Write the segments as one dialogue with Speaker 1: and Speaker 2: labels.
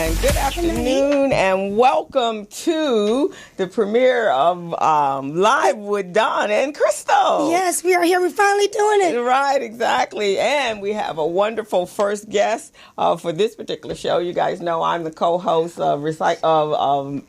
Speaker 1: and good afternoon, and welcome to the premiere of Live with Don and Crystal.
Speaker 2: Yes, we are here. We're finally doing it.
Speaker 1: Right, exactly. And we have a wonderful first guest for this particular show. You guys know I'm the co-host of the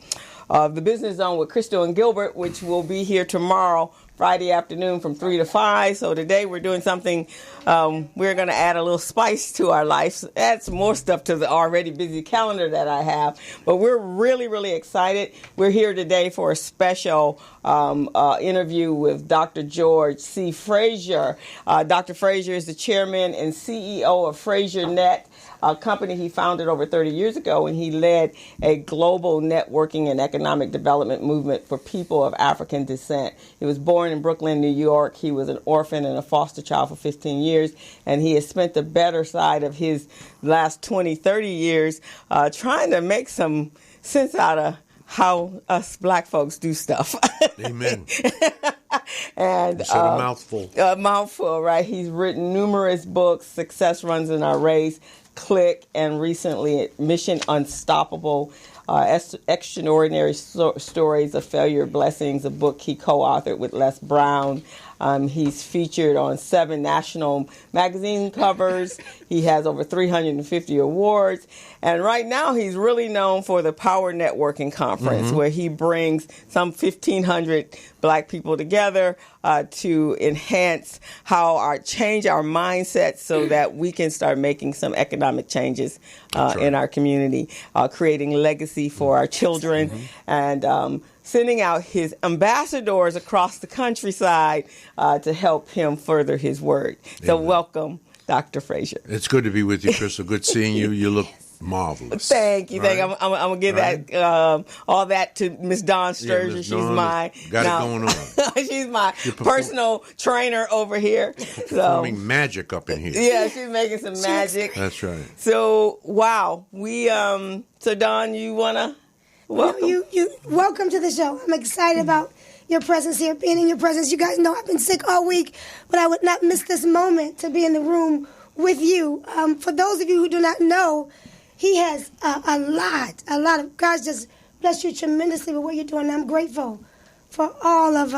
Speaker 1: Business Zone with Crystal and Gilbert, which will be here tomorrow, Friday afternoon from 3 to 5. So today we're doing something, we're going to add a little spice to our lives, add some more stuff to the already busy calendar that I have. But we're really, really excited. We're here today for a special interview with Dr. George C. Fraser. Dr. Fraser is the chairman and CEO of FraserNet, a company he founded over 30 years ago, and he led a global networking and economic development movement for people of African descent. He was born in Brooklyn, New York. He was an orphan and a foster child for 15 years, and he has spent the better side of his last 20, 30 years trying to make some sense out of how us black folks do stuff.
Speaker 3: Amen.
Speaker 1: And
Speaker 3: you said a mouthful.
Speaker 1: A mouthful, right? He's written numerous books. Success Runs in Our Race, Click, and recently Mission Unstoppable, Extraordinary Stories of Failure Blessings, a book he co-authored with Les Brown. He's featured on 7 national magazine covers. He has over 350 awards. And right now he's really known for the Power Networking Conference, where he brings some 1,500 black people together to enhance change our mindset so that we can start making some economic changes in our community, creating legacy for our children, and sending out his ambassadors across the countryside to help him further his work. So welcome, Dr. Fraser.
Speaker 3: It's good to be with you, Crystal. Good seeing you. You look marvelous.
Speaker 1: Thank you.
Speaker 3: Right?
Speaker 1: I'm going to give that all that to Miss Dawn Sturgeon. She's my
Speaker 3: it going on.
Speaker 1: She's my personal trainer over here.
Speaker 3: Performing magic up in here.
Speaker 1: Yeah, she's making some magic.
Speaker 3: That's right.
Speaker 1: So wow, so Dawn, you wanna welcome?
Speaker 2: You welcome to the show. I'm excited about your presence here, being in your presence. You guys know I've been sick all week, but I would not miss this moment to be in the room with you. For those of you who do not know, he has a lot of, God just bless you tremendously with what you're doing. I'm grateful for all of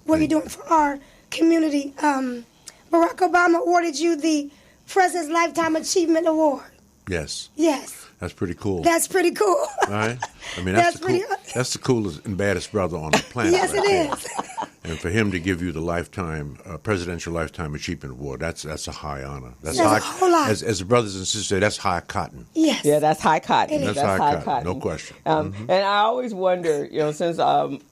Speaker 2: what you're doing for our community. Barack Obama awarded you the President's Lifetime Achievement Award.
Speaker 3: Yes.
Speaker 2: Yes.
Speaker 3: That's pretty cool.
Speaker 2: That's pretty cool.
Speaker 3: Right? I mean, that's the coolest and baddest brother on the planet.
Speaker 2: Yes,
Speaker 3: right
Speaker 2: it
Speaker 3: there.
Speaker 2: is.
Speaker 3: And for him to give you the Presidential Lifetime Achievement Award, that's a high honor. That's
Speaker 2: a
Speaker 3: high,
Speaker 2: whole lot.
Speaker 3: As the brothers and sisters say, that's high cotton.
Speaker 2: Yes.
Speaker 1: Yeah, that's high cotton.
Speaker 3: That's high cotton. No question.
Speaker 1: And I always wonder, since President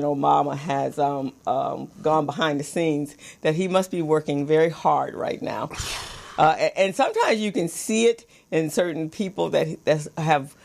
Speaker 1: Obama has gone behind the scenes, that he must be working very hard right now. And sometimes you can see it in certain people that have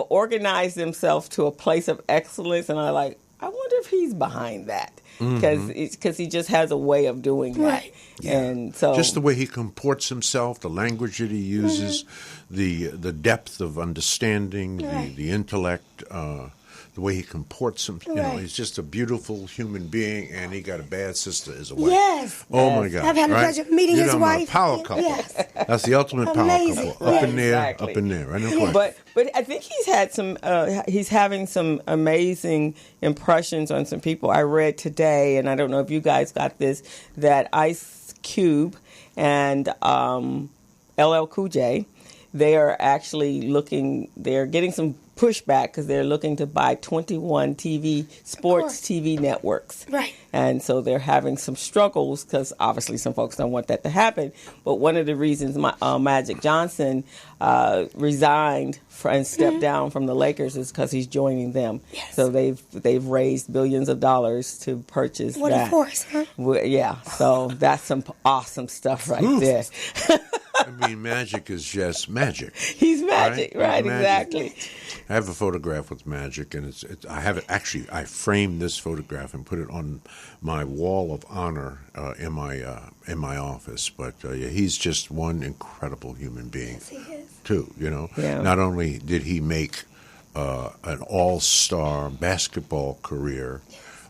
Speaker 1: organized themselves to a place of excellence, and I wonder if he's behind that, because he just has a way of doing that.
Speaker 2: Right.
Speaker 3: Yeah.
Speaker 1: And so
Speaker 3: just the way he comports himself, the language that he uses, the depth of understanding, the intellect, the way he comports himself. He's just a beautiful human being, and he got a bad sister as a wife.
Speaker 2: Yes.
Speaker 3: Oh my God!
Speaker 2: I've had the pleasure of meeting his wife.
Speaker 3: A power couple.
Speaker 2: Yes.
Speaker 3: That's the ultimate
Speaker 2: Amazing.
Speaker 3: power couple. Up in there,
Speaker 1: Exactly.
Speaker 3: up in there. Right? No question.
Speaker 1: But I think he's had some. He's having some amazing impressions on some people. I read today, and I don't know if you guys got this, that Ice Cube and LL Cool J, they are actually looking. They're getting some pushback because they're looking to buy 21 sports TV networks.
Speaker 2: Right.
Speaker 1: And so they're having some struggles because obviously some folks don't want that to happen. But one of the reasons Magic Johnson resigned and stepped down from the Lakers is because he's joining them.
Speaker 2: Yes.
Speaker 1: So they've raised billions of dollars to purchase
Speaker 2: What
Speaker 1: that.
Speaker 2: a force, huh?
Speaker 1: Yeah. So that's some awesome stuff right there.
Speaker 3: I mean, Magic is just magic.
Speaker 1: He's magic, right?
Speaker 3: He's
Speaker 1: Exactly.
Speaker 3: Magic. I have a photograph with Magic, and I have it actually. I framed this photograph and put it on my wall of honor in my office. But he's just one incredible human being,
Speaker 2: Yes, he is.
Speaker 3: too.
Speaker 1: Yeah.
Speaker 3: Not only did he make an all-star basketball career,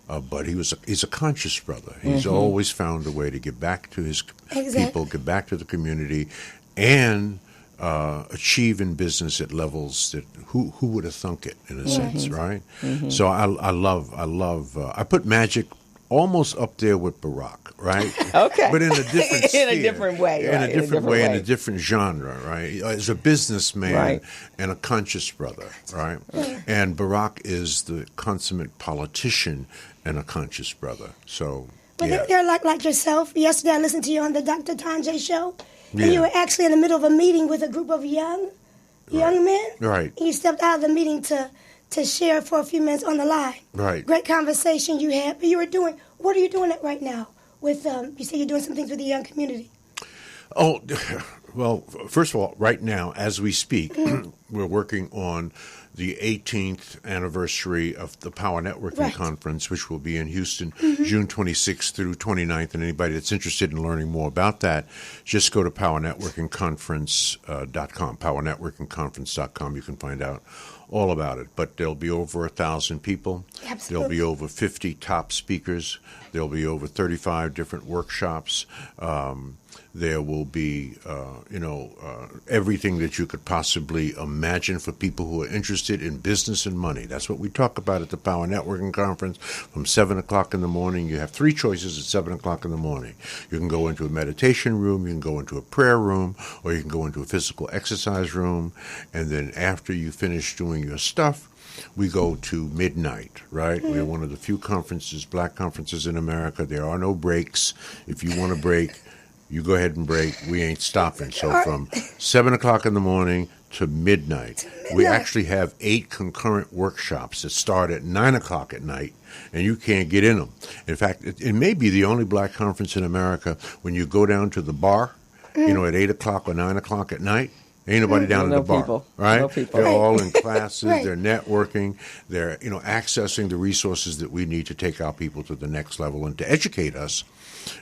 Speaker 3: but he's a conscious brother. He's always found a way to give back to his people, give back to the community, and achieve in business at levels that who would have thunk it, in a sense, right? So I love I put Magic almost up there with Barack, right?
Speaker 1: Okay.
Speaker 3: But in a different sphere.
Speaker 1: In a different way,
Speaker 3: In
Speaker 1: right,
Speaker 3: a different way, in a different genre, right? As a businessman and a conscious brother, right? And Barack is the consummate politician and a conscious brother. So,
Speaker 2: but
Speaker 3: yeah.
Speaker 2: they're like yourself. Yesterday I listened to you on the Dr. Tanjay show,
Speaker 3: Yeah.
Speaker 2: and you were actually in the middle of a meeting with a group of young men.
Speaker 3: Right.
Speaker 2: And you stepped out of the meeting to share for a few minutes on the line.
Speaker 3: Right.
Speaker 2: Great conversation you had. But what are you doing right now with, you say you're doing some things with the young community.
Speaker 3: Oh, well, first of all, right now, as we speak, we're working on the 18th anniversary of the Power Networking Conference, which will be in Houston, June 26th through 29th. And anybody that's interested in learning more about that, just go to powernetworkingconference.com, powernetworkingconference.com. You can find out all about it. But there'll be over 1,000 people.
Speaker 2: Absolutely.
Speaker 3: There'll be over 50 top speakers. There'll be over 35 different workshops. There will be, everything that you could possibly imagine for people who are interested in business and money. That's what we talk about at the Power Networking Conference from 7 o'clock in the morning. You have three choices at 7 o'clock in the morning. You can go into a meditation room, you can go into a prayer room, or you can go into a physical exercise room. And then after you finish doing your stuff, we go to midnight, right? We're one of the few black conferences in America. There are no breaks. If you want to break, you go ahead and break. We ain't stopping. So from 7 o'clock in the morning to midnight, we actually have 8 concurrent workshops that start at 9 o'clock at night, and you can't get in them. In fact, it may be the only black conference in America when you go down to the bar, at 8 o'clock or 9 o'clock at night, ain't nobody down at the bar,
Speaker 1: people.
Speaker 3: right?
Speaker 1: No people.
Speaker 3: They're all in classes. They're networking. They're, accessing the resources that we need to take our people to the next level and to educate us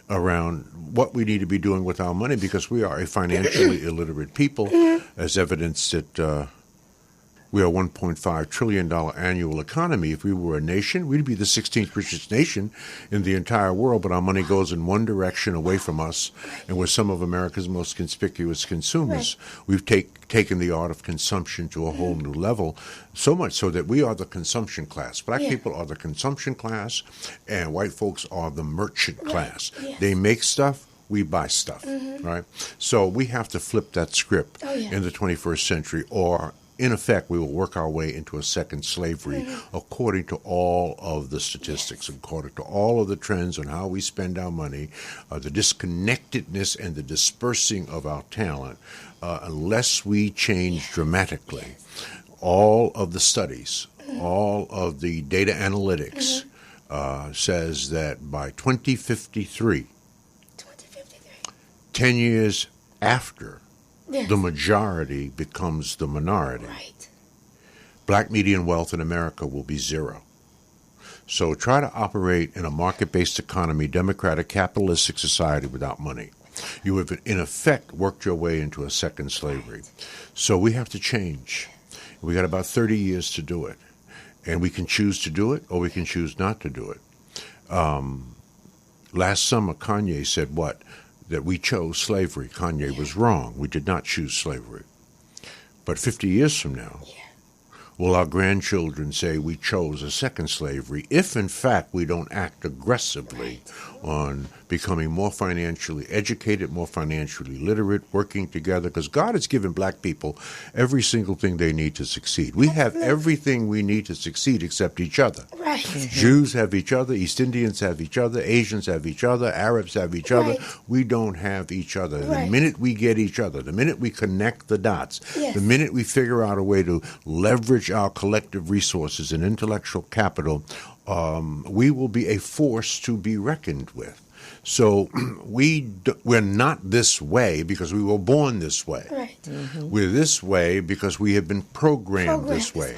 Speaker 3: around what we need to be doing with our money, because we are a financially illiterate people, as evidenced that we are a $1.5 trillion annual economy. If we were a nation, we'd be the 16th richest nation in the entire world, but our money goes in one direction away from us, and we're some of America's most conspicuous consumers. We've taken the art of consumption to a whole new level, so much so that we are the consumption class. Black people are the consumption class, and white folks are the merchant class. They make stuff, we buy stuff, right? So we have to flip that script in the 21st century, or in effect, we will work our way into a second slavery, according to all of the statistics, according to all of the trends on how we spend our money, the disconnectedness and the dispersing of our talent. Unless we change dramatically, all of the studies, all of the data analytics says that by 2053, 10 years after the majority becomes the minority, black median wealth in America will be zero. So try to operate in a market-based economy, democratic, capitalistic society without money. You have, in effect, worked your way into a second slavery. So we have to change. We got about 30 years to do it. And we can choose to do it, or we can choose not to do it. Last summer, Kanye said what? That we chose slavery. Kanye was wrong. We did not choose slavery. But 50 years from now, will our grandchildren say we chose a second slavery if, in fact, we don't act aggressively on becoming more financially educated, more financially literate, working together? Because God has given black people every single thing they need to succeed. We have everything we need to succeed except each other. Jews have each other, East Indians have each other, Asians have each other, Arabs have each other. We don't have each other. The minute we get each other, the minute we connect the dots, the minute we figure out a way to leverage our collective resources and intellectual capital, we will be a force to be reckoned with. So we're not this way because we were born this way. We're this way because we have been programmed this way.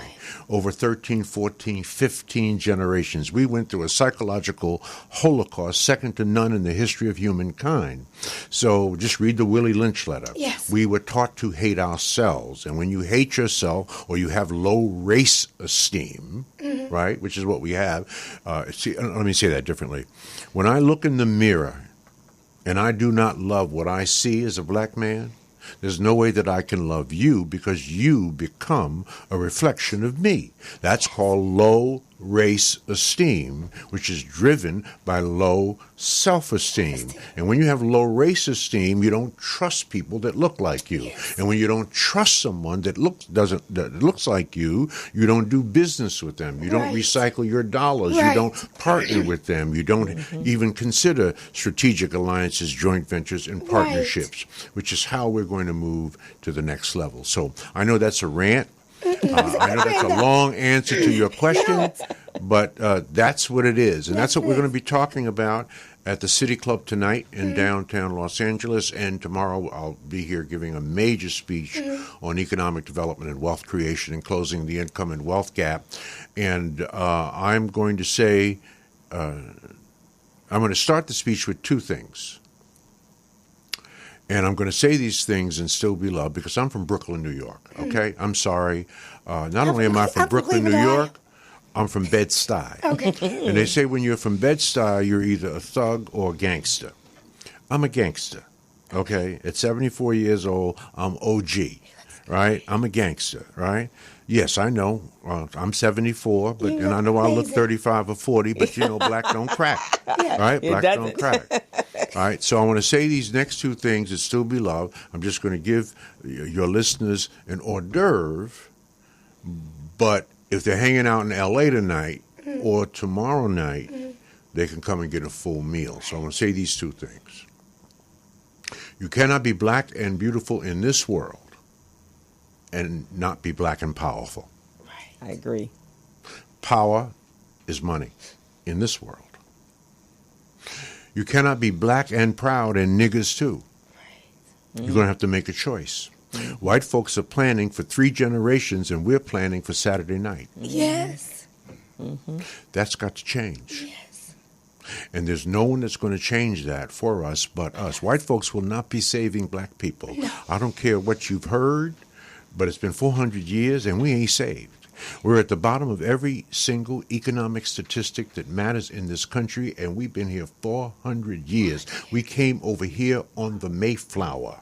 Speaker 3: Over 13, 14, 15 generations. We went through a psychological holocaust second to none in the history of humankind. So just read the Willie Lynch letter. We were taught to hate ourselves. And when you hate yourself, or you have low race esteem, right, which is what we have. Let me say that differently. When I look in the mirror and I do not love what I see as a black man, There's no way that I can love you because you become a reflection of me. That's called low race esteem, which is driven by low self-esteem. And when you have low race esteem, you don't trust people that look like you. Yes. And when you don't trust someone that looks like you don't do business with them. You don't recycle your dollars. You don't partner with them. You don't even consider strategic alliances, joint ventures, and partnerships, which is how we're going to move to the next level. So I know that's a rant. I know that's a long answer to your question, but that's what it is. And that's what we're going to be talking about at the City Club tonight in downtown Los Angeles. And tomorrow I'll be here giving a major speech on economic development and wealth creation and closing the income and wealth gap. And I'm going to say, I'm going to start the speech with two things. And I'm going to say these things and still be loved because I'm from Brooklyn, New York, okay? I'm sorry. Not only am I from Brooklyn, New York, I'm from Bed-Stuy. Okay. And they say when you're from Bed-Stuy, you're either a thug or a gangster. I'm a gangster, okay? At 74 years old, I'm OG, right? I'm a gangster, right? Yes, I know. I'm 74, but and I know I look 35 or 40, but you know, black don't crack, right? Black don't crack. All right, so I want to say these next two things and still be loved. I'm just going to give your listeners an hors d'oeuvre, but if they're hanging out in L.A. tonight or tomorrow night, they can come and get a full meal. So I'm going to say these two things. You cannot be black and beautiful in this world and not be black and powerful.
Speaker 1: I agree.
Speaker 3: Power is money in this world. You cannot be black and proud and niggers too. You're going to have to make a choice. White folks are planning for 3 generations and we're planning for Saturday night.
Speaker 2: Yes.
Speaker 3: That's got to change.
Speaker 2: Yes.
Speaker 3: And there's no one that's going to change that for us but us. White folks will not be saving black people. No. I don't care what you've heard, but it's been 400 years and we ain't saved. We're at the bottom of every single economic statistic that matters in this country, and we've been here 400 years. We came over here on the Mayflower,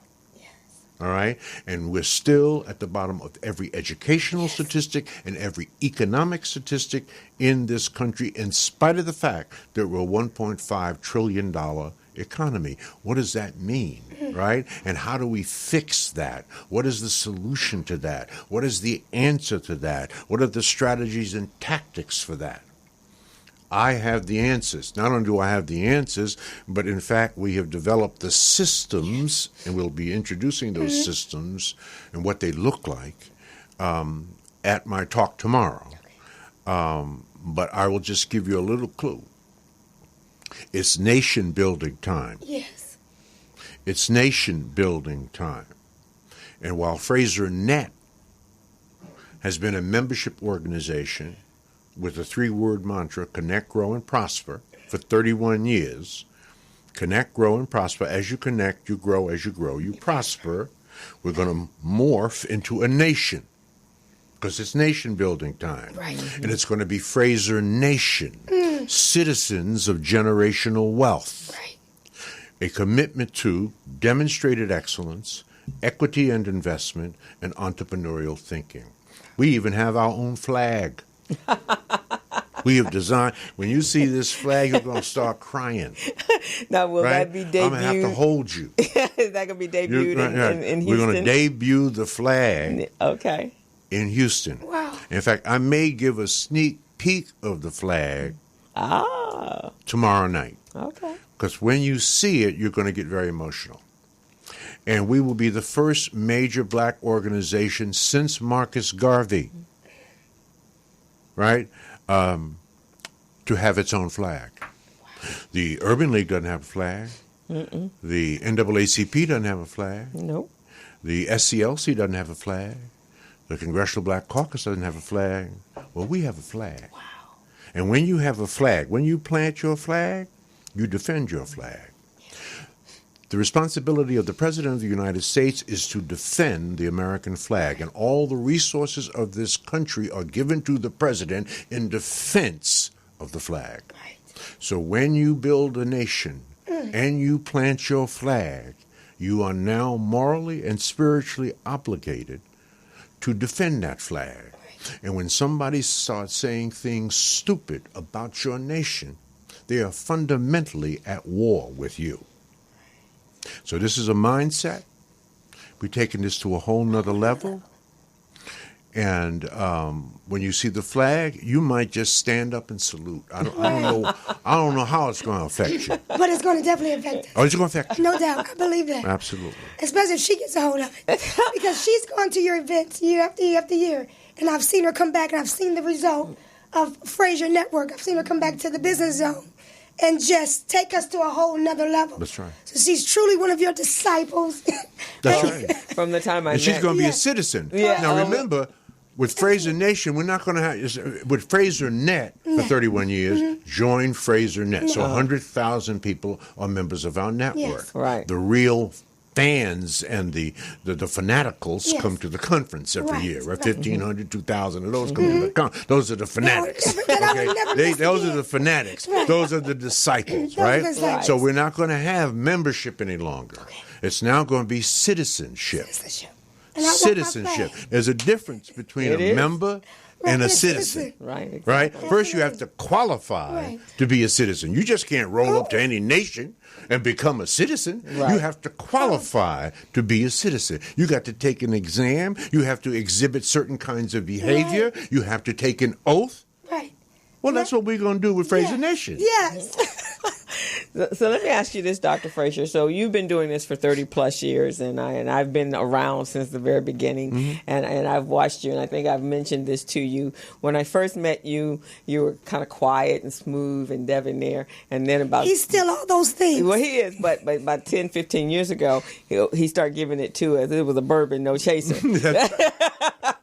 Speaker 3: all right? And we're still at the bottom of every educational statistic and every economic statistic in this country, in spite of the fact that we're a $1.5 trillion economy. What does that mean, right? And how do we fix that? What is the solution to that? What is the answer to that? What are the strategies and tactics for that? I have the answers. Not only do I have the answers, but in fact we have developed the systems, and we'll be introducing those systems and what they look like at my talk tomorrow. But I will just give you a little clue. It's nation-building time.
Speaker 2: Yes.
Speaker 3: It's nation-building time. And while Fraser Net has been a membership organization with a 3-word mantra, connect, grow, and prosper, for 31 years, connect, grow, and prosper. As you connect, you grow. As you grow, you prosper. We're going to morph into a nation because it's nation-building time.
Speaker 2: Right.
Speaker 3: And it's going to be Fraser Nation. Citizens of generational wealth, a commitment to demonstrated excellence, equity and investment, and entrepreneurial thinking. We even have our own flag. We have designed, when you see this flag, you're going to start crying.
Speaker 1: Now, will that be debuted?
Speaker 3: I'm going to have to hold you.
Speaker 1: Is that going to be debuted in Houston?
Speaker 3: We're going to debut the flag in Houston.
Speaker 2: Wow.
Speaker 3: In fact, I may give a sneak peek of the flag tomorrow night.
Speaker 1: Okay.
Speaker 3: Because when you see it, you're going to get very emotional. And we will be the first major black organization since Marcus Garvey, right, to have its own flag. The Urban League doesn't have a flag. The NAACP doesn't have a flag.
Speaker 1: Nope.
Speaker 3: The SCLC doesn't have a flag. The Congressional Black Caucus doesn't have a flag. Well, we have a flag.
Speaker 2: Wow.
Speaker 3: And when you have a flag, when you plant your flag, you defend your flag. The responsibility of the President of the United States is to defend the American flag, and all the resources of this country are given to the President in defense of the flag. Right. So when you build a nation and you plant your flag, you are now morally and spiritually obligated to defend that flag. And when somebody starts saying things stupid about your nation, they are fundamentally at war with you. So this is a mindset. We're taking this to a whole nother level. And when you see the flag, you might just stand up and salute. I don't know how it's going to affect you.
Speaker 2: But it's going to definitely affect us.
Speaker 3: Oh, it's going to affect you?
Speaker 2: No doubt. I believe that.
Speaker 3: Absolutely.
Speaker 2: Especially if she gets a hold of it. Because she's gone to your events year after year after year. And I've seen her come back, and I've seen the result of Fraser Network. I've seen her come back to the Business Zone and just take us to a whole nother level.
Speaker 3: That's right.
Speaker 2: So she's truly one of your disciples.
Speaker 3: That's right.
Speaker 1: From the time I met.
Speaker 3: And she's going to be a citizen.
Speaker 1: Yeah.
Speaker 3: Now, remember, with Fraser Nation, we're not going to have, with Fraser Net for 31 years, join Fraser Net. So 100,000 people are members of our network.
Speaker 2: Yes.
Speaker 1: Right.
Speaker 3: The real fans and the fanaticals come to the conference every year. Right? 1,500, 2,000 of those come to the conference. Those are the fanatics. Those are the fanatics. Those are the disciples, right?
Speaker 2: Right.
Speaker 3: So we're not going to have membership any longer.
Speaker 2: Okay.
Speaker 3: It's now going to be citizenship.
Speaker 2: And I want
Speaker 3: Citizenship.
Speaker 2: my flag.
Speaker 3: There's a difference between a member and a citizen.
Speaker 1: Right. Exactly.
Speaker 3: Right? First, you have to qualify to be a citizen. You just can't roll up to any nation and become a citizen.
Speaker 1: Right.
Speaker 3: You have to qualify to be a citizen. You got to take an exam. You have to exhibit certain kinds of behavior.
Speaker 2: Right.
Speaker 3: You have to take an oath.
Speaker 2: Right.
Speaker 3: Well, that's what we're going to do with Fraser Nation.
Speaker 2: Yes.
Speaker 1: So let me ask you this, Dr. Fraser. So you've been doing this for 30 plus years, and I've been around since the very beginning, and I've watched you, and I think I've mentioned this to you. When I first met you, you were kind of quiet and smooth and debonair, and then about...
Speaker 2: He's still all those things.
Speaker 1: Well, he is, but about 10, 15 years ago, he started giving it to us. It was a bourbon, no chaser.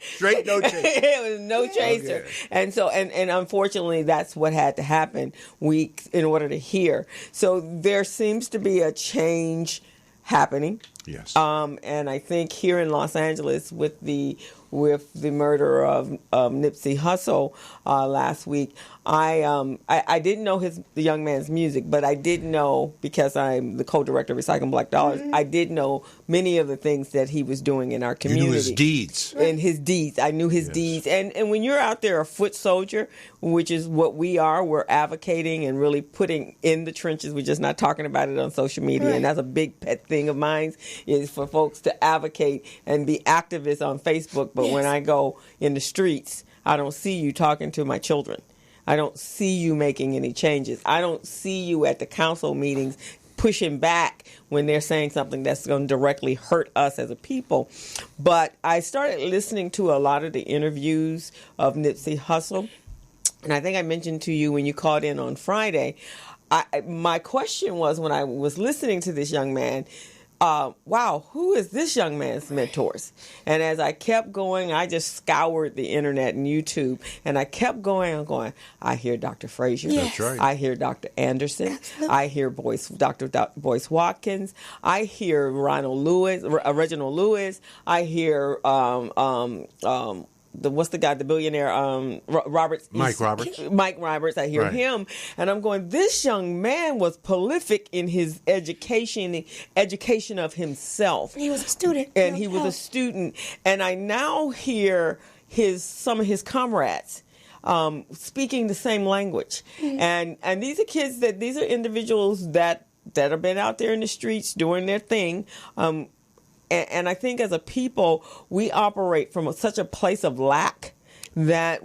Speaker 3: Straight no chaser.
Speaker 1: It was no chaser.
Speaker 3: Okay.
Speaker 1: And so, and unfortunately, that's what had to happen in order to hear. So there seems to be a change happening.
Speaker 3: Yes.
Speaker 1: And I think here in Los Angeles with the murder of Nipsey Hussle last week, I didn't know the young man's music, but I did know, because I'm the co-director of Recycling Black Dollars, I did know many of the things that he was doing in our community.
Speaker 3: You knew his deeds.
Speaker 1: And his deeds. I knew his deeds. And when you're out there a foot soldier, which is what we are, we're advocating and really putting in the trenches. We're just not talking about it on social media. Right. And that's a big pet thing of mine, is for folks to advocate and be activists on Facebook. But when I go in the streets, I don't see you talking to my children. I don't see you making any changes. I don't see you at the council meetings pushing back when they're saying something that's going to directly hurt us as a people. But I started listening to a lot of the interviews of Nipsey Hussle. And I think I mentioned to you when you called in on Friday, my question was, when I was listening to this young man, wow, who is this young man's mentors? And as I kept going, I just scoured the internet and YouTube, and I kept going and going. I hear Dr. Fraser.
Speaker 2: Yes.
Speaker 3: That's right.
Speaker 1: I hear Dr. Anderson.
Speaker 2: Absolutely.
Speaker 1: I hear Dr. Boyce Watkins. I hear Reginald Lewis. I hear what's the guy, the billionaire, Roberts?
Speaker 3: Mike Roberts.
Speaker 1: Mike Roberts, I hear
Speaker 3: Right.
Speaker 1: him. And I'm going, this young man was prolific in his education of himself.
Speaker 2: He was a student.
Speaker 1: And he was a student. And I now hear some of his comrades speaking the same language. And these are individuals that have been out there in the streets doing their thing. And I think as a people, we operate from such a place of lack that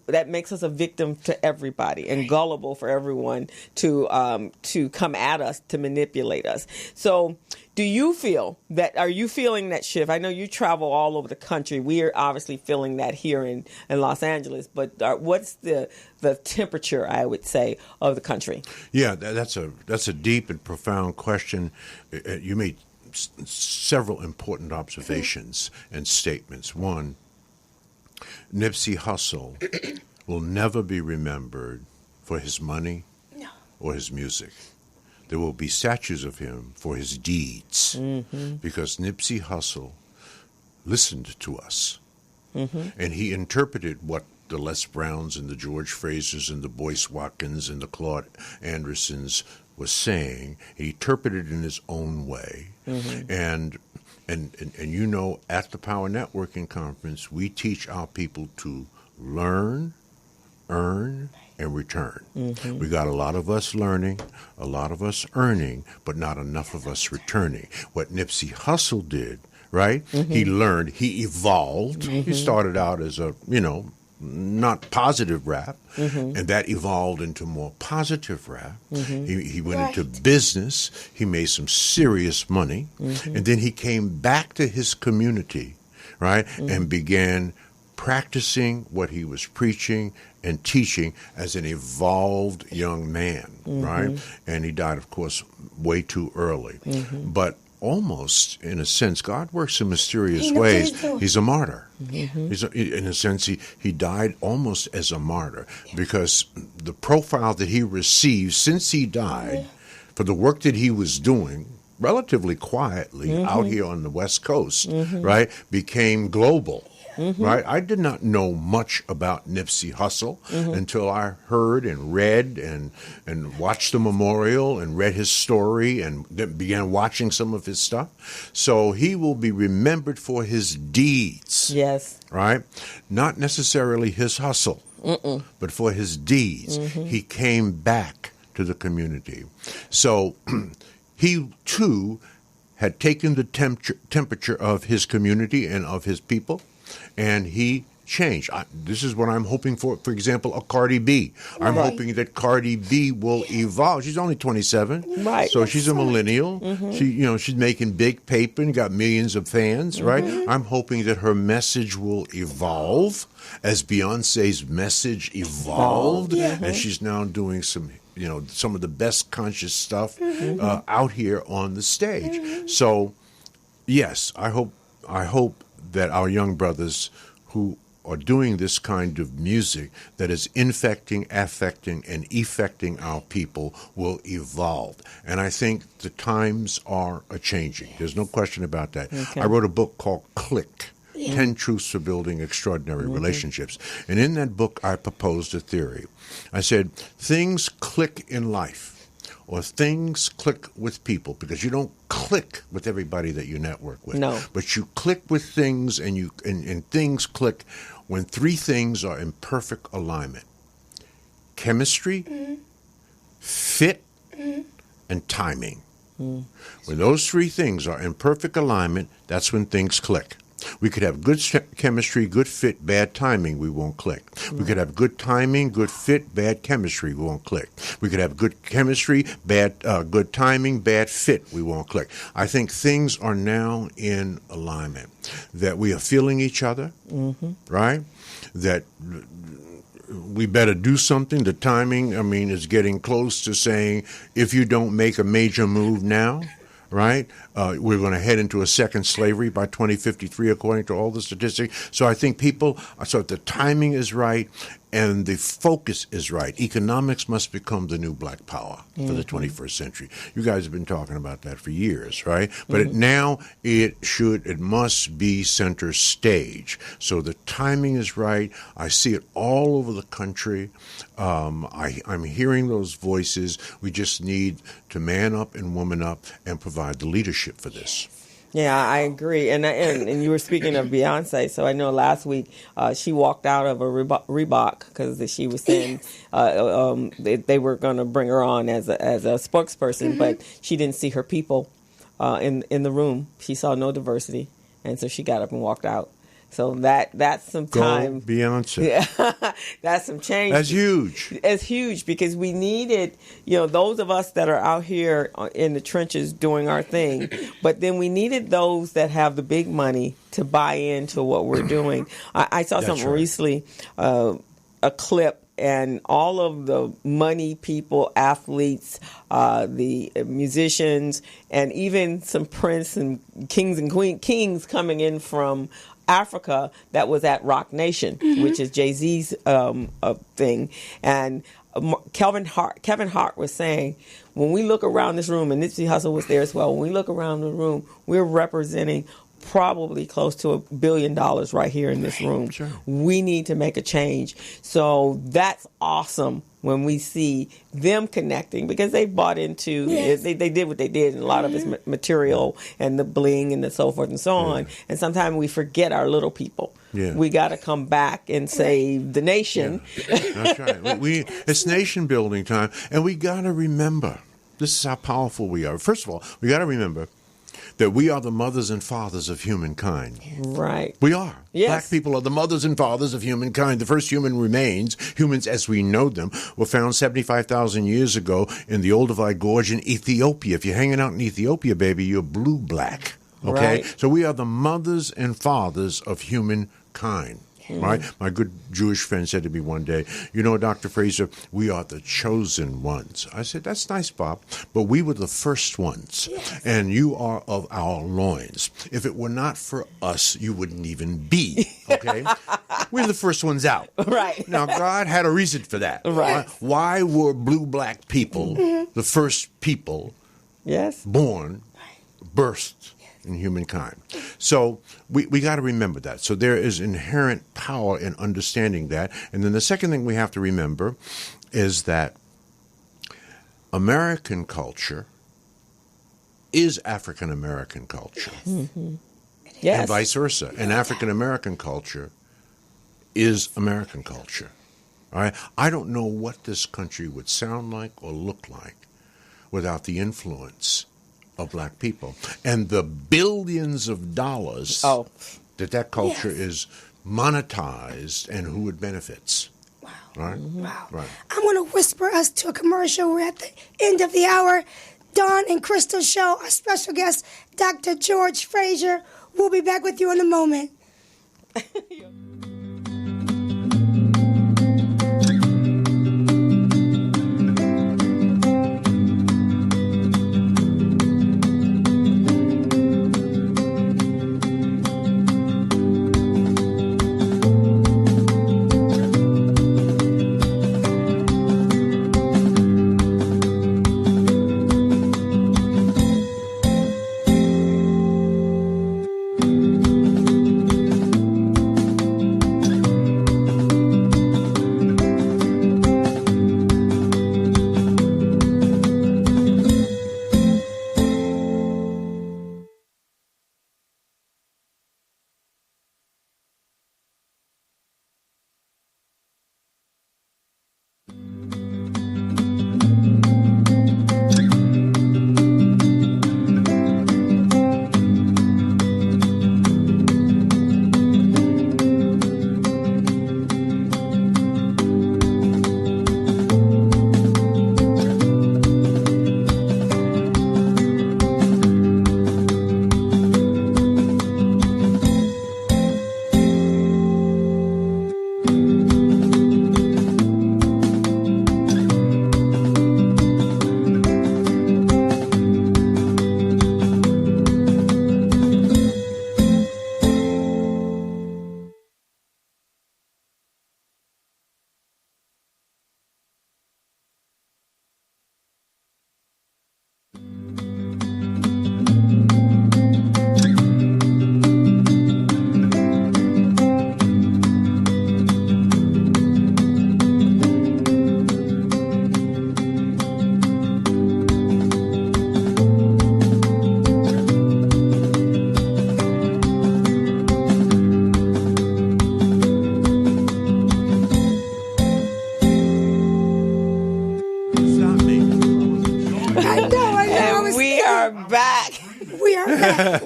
Speaker 1: that makes us a victim to everybody and gullible for everyone to come at us, to manipulate us. So are you feeling that shift? I know you travel all over the country. We are obviously feeling that here in Los Angeles, but what's the temperature, I would say, of the country?
Speaker 3: Yeah, that's a deep and profound question. You made several important observations and statements. One, Nipsey Hussle will never be remembered for his money or his music. There will be statues of him for his deeds, because Nipsey Hussle listened to us. and he interpreted what the Les Browns and the George Frasers and the Boyce Watkins and the Claude Andersons was saying. He interpreted it in his own way. And you know, at the Power Networking Conference, we teach our people to learn, earn, and return. We got a lot of us learning, a lot of us earning, but not enough of us returning. What Nipsey Hussle did, right? He learned, he evolved. He started out as a, not positive rap, and that evolved into more positive rap. He went into business. He made some serious money, and then he came back to his community, right, and began practicing what he was preaching and teaching as an evolved young man, right? And he died, of course, way too early. But almost, in a sense, God works in mysterious ways. He's a martyr. In a sense, he died almost as a martyr because the profile that he received since he died for the work that he was doing relatively quietly out here on the West Coast, right, became global. Right, I did not know much about Nipsey Hussle until I heard and read and watched the memorial and read his story and then began watching some of his stuff. So he will be remembered for his deeds. Yes. Right, not necessarily his hustle, but for his deeds. He came back to the community. So he too had taken the temperature of his community and of his people. And he changed. This is what I'm hoping for example, a Cardi B. I'm hoping that Cardi B will evolve. She's only 27. Right. So she's a millennial. She's making big paper and got millions of fans, right? I'm hoping that her message will evolve as Beyonce's message evolved. And she's now doing some of the best conscious stuff out here on the stage. So, yes, I hope that our young brothers who are doing this kind of music that is infecting, affecting, and effecting our people will evolve. And I think the times are a-changing. There's no question about that. I wrote a book called Click, 10 Truths for Building Extraordinary Relationships. And in that book, I proposed a theory. I said, things click in life. Or things click with people, because you don't click with everybody that you network with. No. But you click with things, and things click when three things are in perfect alignment. Chemistry, fit, and timing. When those three things are in perfect alignment, that's when things click. We could have good chemistry, good fit, bad timing, we won't click. We could have good timing, good fit, bad chemistry, we won't click. We could have good chemistry, good timing, bad fit, we won't click. I think things are now in alignment, that we are feeling each other, right? That we better do something. The timing, is getting close to saying, if you don't make a major move now, right? We're going to head into a second slavery by 2053, according to all the statistics. So I think so the timing is right and the focus is right. Economics must become the new black power for the 21st century. You guys have been talking about that for years, right? But now it must be center stage. So the timing is right. I see it all over the country. I'm hearing those voices. We just need to man up and woman up and provide the leadership for this.
Speaker 1: Yeah, I agree. And you were speaking of Beyonce, so I know last week she walked out of a Reebok because she was saying they were going to bring her on as a spokesperson, but she didn't see her people in the room. She saw no diversity, and so she got up and walked out. So that's some time.
Speaker 3: Go Beyonce.
Speaker 1: Yeah, that's some change.
Speaker 3: That's huge.
Speaker 1: It's huge because we needed, those of us that are out here in the trenches doing our thing, but then we needed those that have the big money to buy into what we're doing. I saw something recently, a clip, and all of the money people, athletes, the musicians, and even some prince and kings coming in from Africa that was at Rock Nation, which is Jay-Z's thing. And Kevin Hart was saying, when we look around this room, and Nipsey Hussle was there as well, when we look around the room, we're representing probably close to $1 billion right here in this room.
Speaker 3: Sure.
Speaker 1: We need to make a change. So that's awesome when we see them connecting, because they bought into, they did what they did, and a lot of it's material and the bling and the so forth and so on. And sometimes we forget our little people. Yeah. We got to come back and save the nation.
Speaker 3: Yeah. That's right. It's nation building time, and we got to remember, this is how powerful we are. First of all, we got to remember that we are the mothers and fathers of humankind.
Speaker 1: Right.
Speaker 3: We are.
Speaker 1: Yes.
Speaker 3: Black people are the mothers and fathers of humankind. The first human remains, humans as we know them, were found 75,000 years ago in the Olduvai Gorge in Ethiopia. If you're hanging out in Ethiopia, baby, you're blue-black. Okay?
Speaker 1: Right.
Speaker 3: So we are the mothers and fathers of humankind. Right? My good Jewish friend said to me one day, you know, Dr. Fraser, we are the chosen ones. I said, that's nice, Bob, but we were the first ones, and you are of our loins. If it were not for us, you wouldn't even be, okay? We're the first ones out.
Speaker 1: Right.
Speaker 3: Now, God had a reason for that.
Speaker 1: Right.
Speaker 3: Why were blue-black people the first people born, birthed in humankind? So we got to remember that. So there is inherent power in understanding that. And then the second thing we have to remember is that American culture is African American culture. Mm-hmm. Yes. And vice versa. And African American culture is American culture. All right? I don't know what this country would sound like or look like without the influence of black people and the billions of dollars that culture is monetized and who it benefits.
Speaker 2: Wow.
Speaker 3: Right?
Speaker 2: Mm-hmm. Wow.
Speaker 3: Right.
Speaker 2: I'm going to whisper us to a commercial. We're at the end of the hour. Dawn and Crystal Show, our special guest, Dr. George Fraser. We'll be back with you in a moment.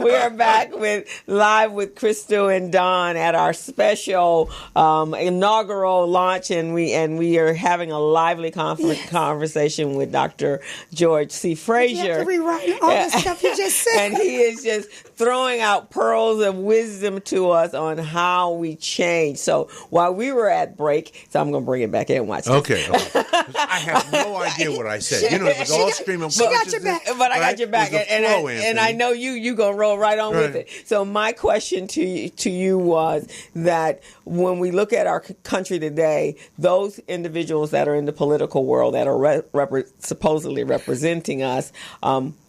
Speaker 1: We are back live with Crystal and Dawn at our special inaugural launch, and we are having a lively conversation with Dr. George C. Fraser.
Speaker 2: You have to rewrite all the stuff you just said.
Speaker 1: And he is just throwing out pearls of wisdom to us on how we change. So while we were at break, so I'm going to bring it back in and watch this.
Speaker 3: Okay. I have no idea what I said. You know, it was all streaming.
Speaker 2: She got your back.
Speaker 1: But I got your back. And I know you going to roll right on with it. So my question to you was that when we look at our country today, those individuals that are in the political world that are supposedly representing us,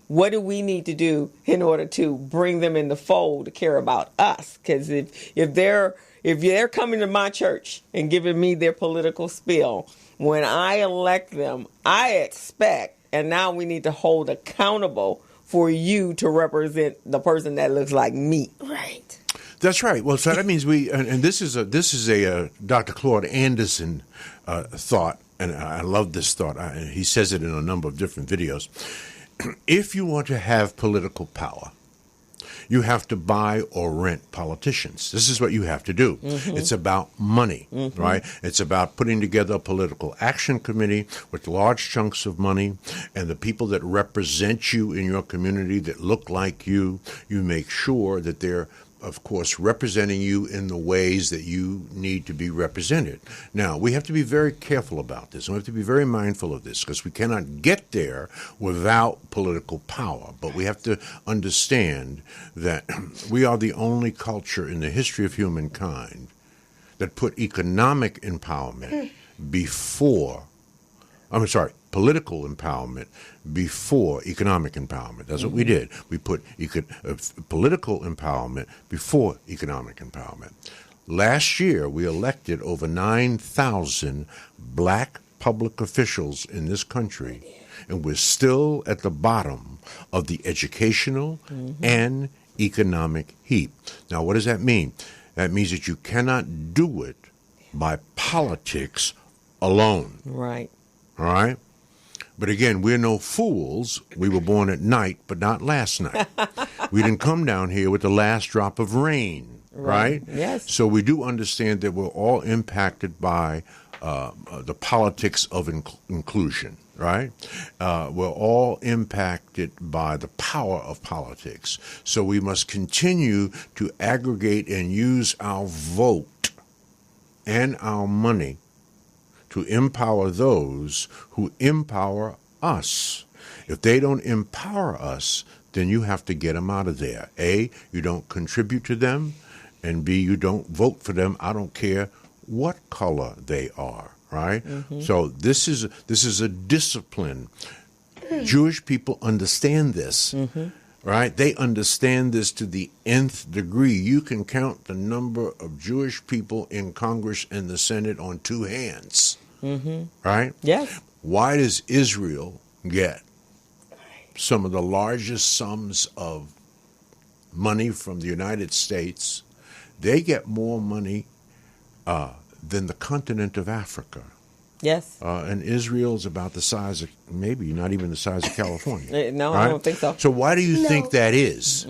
Speaker 1: what do we need to do in order to bring them in the fold to care about us? Because if they're coming to my church and giving me their political spiel, when I elect them, I expect, and now we need to hold accountable for you to represent the person that looks like me.
Speaker 2: Right.
Speaker 3: That's right. Well, so that means and this is a Dr. Claude Anderson thought, and I love this thought. He says it in a number of different videos. If you want to have political power, you have to buy or rent politicians. This is what you have to do. Mm-hmm. It's about money, right? It's about putting together a political action committee with large chunks of money, and the people that represent you in your community that look like you make sure that they're, of course, representing you in the ways that you need to be represented. Now, we have to be very careful about this, and we have to be very mindful of this, because we cannot get there without political power. But we have to understand that we are the only culture in the history of humankind that put economic empowerment political empowerment before economic empowerment. That's what we did. We put political empowerment before economic empowerment. Last year, we elected over 9,000 black public officials in this country, and we're still at the bottom of the educational and economic heap. Now, what does that mean? That means that you cannot do it by politics alone.
Speaker 1: Right.
Speaker 3: All right? But again, we're no fools. We were born at night, but not last night. We didn't come down here with the last drop of rain, right?
Speaker 1: Yes.
Speaker 3: So we do understand that we're all impacted by the politics of inclusion, right? We're all impacted by the power of politics. So we must continue to aggregate and use our vote and our money to empower those who empower us. If they don't empower us, then you have to get them out of there. A, you don't contribute to them, and B, you don't vote for them. I don't care what color they are, right? So this is a discipline. Jewish people understand this. Right? They understand this to the nth degree. You can count the number of Jewish people in Congress and the Senate on two hands. Right?
Speaker 1: Yes.
Speaker 3: Why does Israel get some of the largest sums of money from the United States? They get more money than the continent of Africa.
Speaker 1: Yes.
Speaker 3: And Israel's about the size of, maybe not even the size of California.
Speaker 1: No,
Speaker 3: right?
Speaker 1: I don't think so.
Speaker 3: So why do you think that is?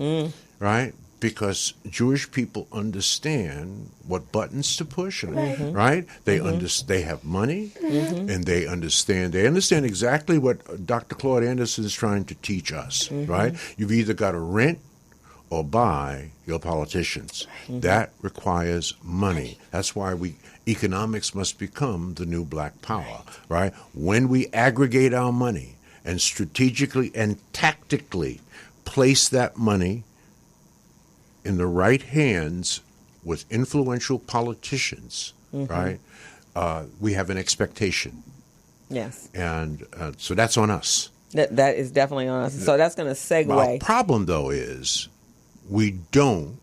Speaker 3: Right? Because Jewish people understand what buttons to push, right? They have money, and they understand exactly what Dr. Claude Anderson is trying to teach us, right? You've either got to rent or buy your politicians. That requires money. That's why economics must become the new black power, right? When we aggregate our money and strategically and tactically place that money in the right hands with influential politicians, right, we have an expectation.
Speaker 1: Yes.
Speaker 3: And so that's on us.
Speaker 1: That is definitely on us. So that's going to segue.
Speaker 3: Our problem, though, is we don't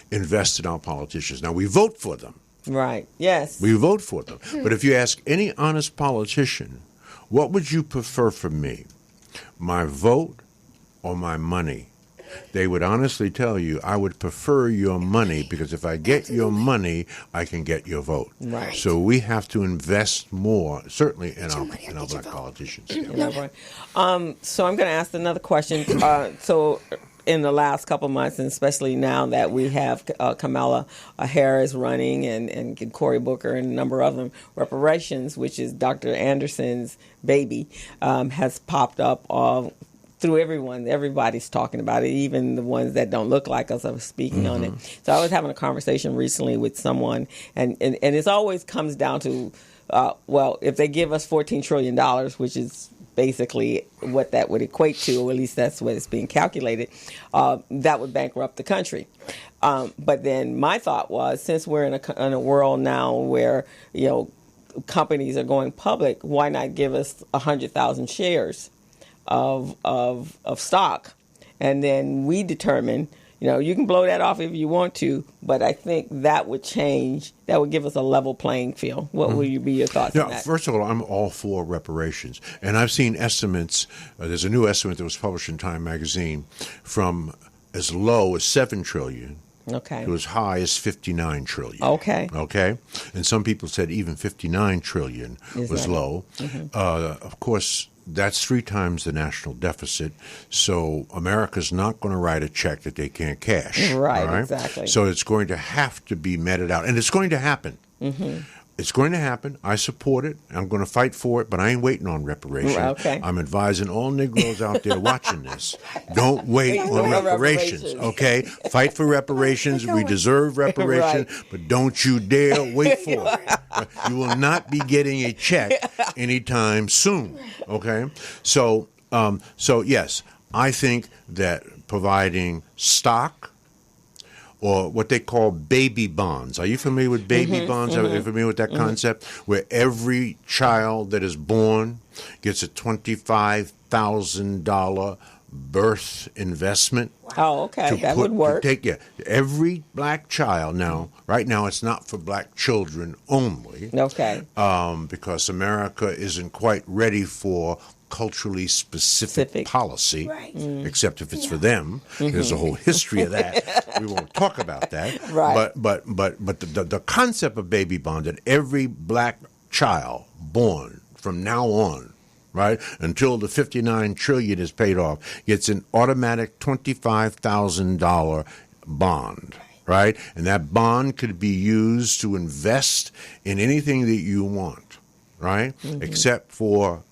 Speaker 3: invest in our politicians. Now, we vote for them.
Speaker 1: Right. Yes.
Speaker 3: We vote for them. But if you ask any honest politician, what would you prefer from me, my vote or my money? They would honestly tell you, I would prefer your money, because if I get your money, I can get your vote.
Speaker 1: Right.
Speaker 3: So we have to invest more, certainly in our black politicians.
Speaker 1: Right. So I'm going to ask another question. So in the last couple of months, and especially now that we have Kamala Harris running and Cory Booker and a number of them, reparations, which is Dr. Anderson's baby, has popped up through everyone. Everybody's talking about it, even the ones that don't look like us are speaking on it. So I was having a conversation recently with someone, and it always comes down to, if they give us $14 trillion, which is basically what that would equate to, or at least that's what it's being calculated, that would bankrupt the country. But then my thought was, since we're in a world now where, companies are going public, why not give us 100,000 shares of stock, and then we determine. You can blow that off if you want to, but I think that would change. That would give us a level playing field. What would be your thoughts on that?
Speaker 3: First of all, I'm all for reparations. And I've seen estimates. There's a new estimate that was published in Time magazine from as low as $7 trillion to as high as $59 trillion. Okay. And some people said even $59 trillion was low. Of course, that's 3 times the national deficit. So America's not going to write a check that they can't cash.
Speaker 1: Right, exactly.
Speaker 3: So it's going to have to be meted out. And it's going to happen. It's going to happen. I support it. I'm going to fight for it, but I ain't waiting on reparations.
Speaker 1: Okay.
Speaker 3: I'm advising all Negroes out there watching this. Don't wait on reparations, okay? Fight for reparations. We deserve reparations, but don't you dare wait for it. You will not be getting a check anytime soon, okay? So yes, I think that providing stock, or what they call baby bonds. Are you familiar with baby bonds? Are you familiar with that concept? Where every child that is born gets a $25,000 birth investment.
Speaker 1: Oh, okay. That would work.
Speaker 3: Every black child now, right now it's not for black children only.
Speaker 1: Okay.
Speaker 3: Because America isn't quite ready for culturally specific policy, except if it's for them. There's a whole history of that. We won't talk about that.
Speaker 1: Right.
Speaker 3: But the concept of baby bonds, that every black child born from now on, right, until the $59 trillion is paid off, gets an automatic $25,000 bond. Right? And that bond could be used to invest in anything that you want, right? Except for,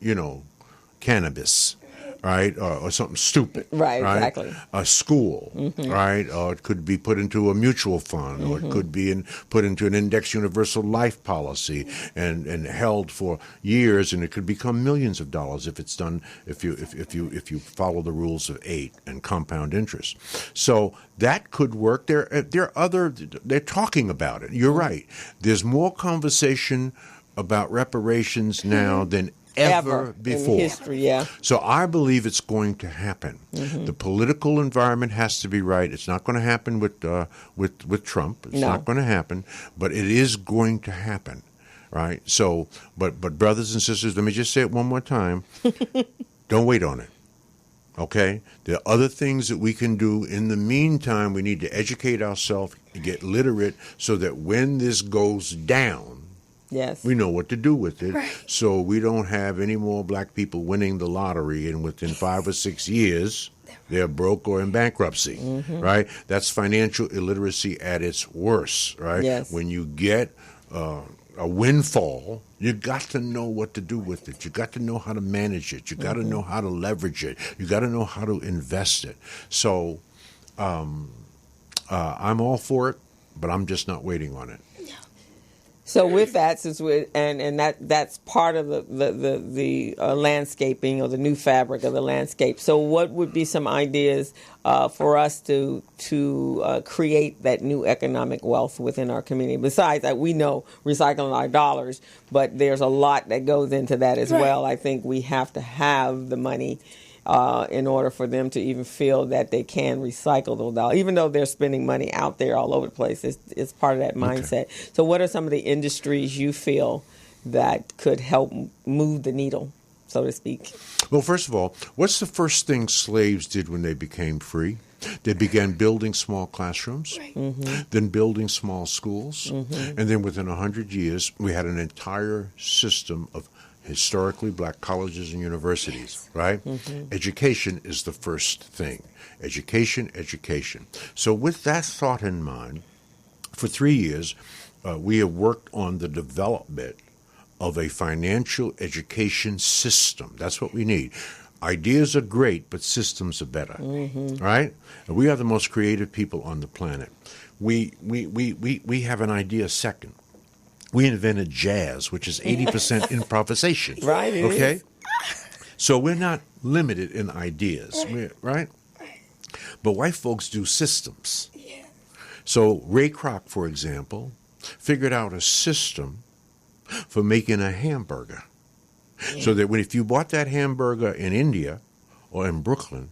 Speaker 3: cannabis, right, or something stupid,
Speaker 1: right? Exactly.
Speaker 3: A school, right, or it could be put into a mutual fund, or it could be put into an index universal life policy and held for years, and it could become millions of dollars if it's done if you follow the rules of 8 and compound interest. So that could work. They're talking about it. You're right. There's more conversation about reparations now than ever before
Speaker 1: in history, yeah.
Speaker 3: So I believe it's going to happen. The political environment has to be right. It's not going to happen with Trump. It's not going to happen, but it is going to happen, right? So, but brothers and sisters, let me just say it one more time. Don't wait on it. Okay? There are other things that we can do. In the meantime, we need to educate ourselves, get literate, so that when this goes down, we know what to do with it, so we don't have any more black people winning the lottery, and within 5 or 6 years, they're broke or in bankruptcy, right? That's financial illiteracy at its worst, right?
Speaker 1: Yes.
Speaker 3: When you get a windfall, you got to know what to do with it. You got to know how to manage it. You got to know how to leverage it. You got to know how to invest it. So I'm all for it, but I'm just not waiting on it.
Speaker 1: So with that, since that's part of the landscaping, or the new fabric of the landscape. So what would be some ideas for us to create that new economic wealth within our community? Besides that, we know recycling our dollars, but there's a lot that goes into that as well. I think we have to have the money in order for them to even feel that they can recycle those dollars. Even though they're spending money out there all over the place, it's part of that mindset. Okay. So what are some of the industries you feel that could help move the needle, so to speak?
Speaker 3: Well, first of all, what's the first thing slaves did when they became free? They began building small classrooms, then building small schools, and then within 100 years, we had an entire system of historically black colleges and universities, right? Education is the first thing. Education. So with that thought in mind, for 3 years, we have worked on the development of a financial education system. That's what we need. Ideas are great, but systems are better, right? And we are the most creative people on the planet. We have an idea second. We invented jazz, which is 80% improvisation.
Speaker 1: Right.
Speaker 3: Okay? So we're not limited in ideas, right? But white folks do systems. So Ray Kroc, for example, figured out a system for making a hamburger. So that if you bought that hamburger in India or in Brooklyn,